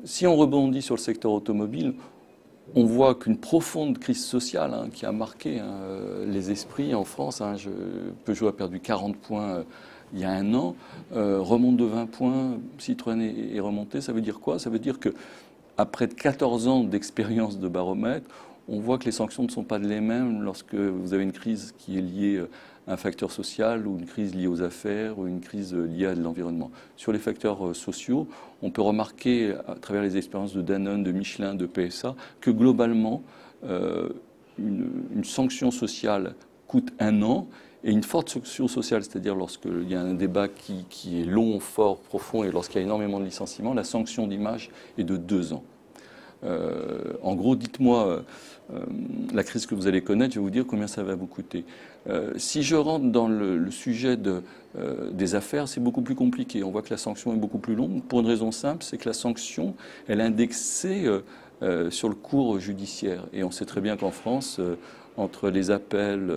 Si on rebondit sur le secteur automobile, on voit qu'une profonde crise sociale qui a marqué les esprits en France, Peugeot a perdu 40 points il y a un an, remonte de 20 points, Citroën est remonté. Ça veut dire quoi? Ça veut dire que après 14 ans d'expérience de baromètre, on voit que les sanctions ne sont pas les mêmes lorsque vous avez une crise qui est liée à un facteur social ou une crise liée aux affaires ou une crise liée à l'environnement. Sur les facteurs sociaux, on peut remarquer à travers les expériences de Danone, de Michelin, de PSA, que globalement, une sanction sociale coûte un an et une forte sanction sociale, c'est-à-dire lorsqu'il y a un débat qui est long, fort, profond et lorsqu'il y a énormément de licenciements, la sanction d'image est de 2 ans. En gros, dites-moi la crise que vous allez connaître, je vais vous dire combien ça va vous coûter. Si je rentre dans le sujet des affaires, c'est beaucoup plus compliqué. On voit que la sanction est beaucoup plus longue pour une raison simple, c'est que la sanction, elle est indexée sur le cours judiciaire. Et on sait très bien qu'en France, entre les appels,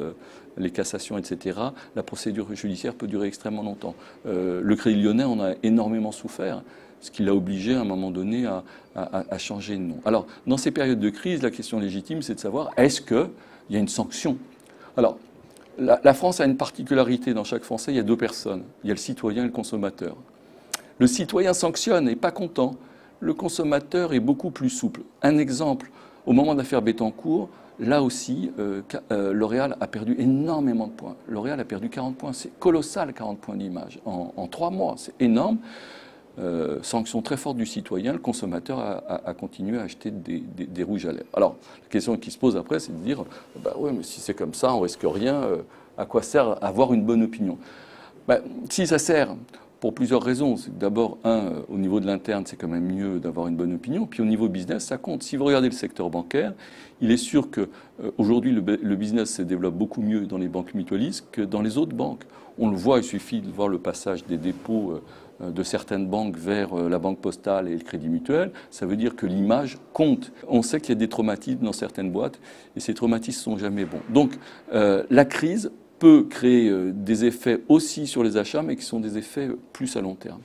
les cassations, etc., la procédure judiciaire peut durer extrêmement longtemps. Le Crédit Lyonnais en a énormément souffert, ce qui l'a obligé à un moment donné à changer de nom. Alors, dans ces périodes de crise, la question légitime, c'est de savoir, est-ce qu'il y a une sanction? Alors, la France a une particularité dans chaque Français, il y a 2 personnes. Il y a le citoyen et le consommateur. Le citoyen sanctionne, n'est pas content. Le consommateur est beaucoup plus souple. Un exemple, au moment de l'affaire Bettencourt, là aussi, L'Oréal a perdu énormément de points. L'Oréal a perdu 40 points. C'est colossal, 40 points d'image. En 3 mois, c'est énorme. Sanction très forte du citoyen, le consommateur a continué à acheter des rouges à lèvres. Alors, la question qui se pose après, c'est de dire, bah ouais, mais si c'est comme ça, on risque rien, à quoi sert avoir une bonne opinion? Bah, si ça sert pour plusieurs raisons. D'abord, au niveau de l'interne, c'est quand même mieux d'avoir une bonne opinion. Puis au niveau business, ça compte. Si vous regardez le secteur bancaire, il est sûr que aujourd'hui le business se développe beaucoup mieux dans les banques mutualistes que dans les autres banques. On le voit, il suffit de voir le passage des dépôts de certaines banques vers la banque postale et le crédit mutuel. Ça veut dire que l'image compte. On sait qu'il y a des traumatismes dans certaines boîtes et ces traumatismes sont jamais bons. Donc la crise peut créer des effets aussi sur les achats, mais qui sont des effets plus à long terme.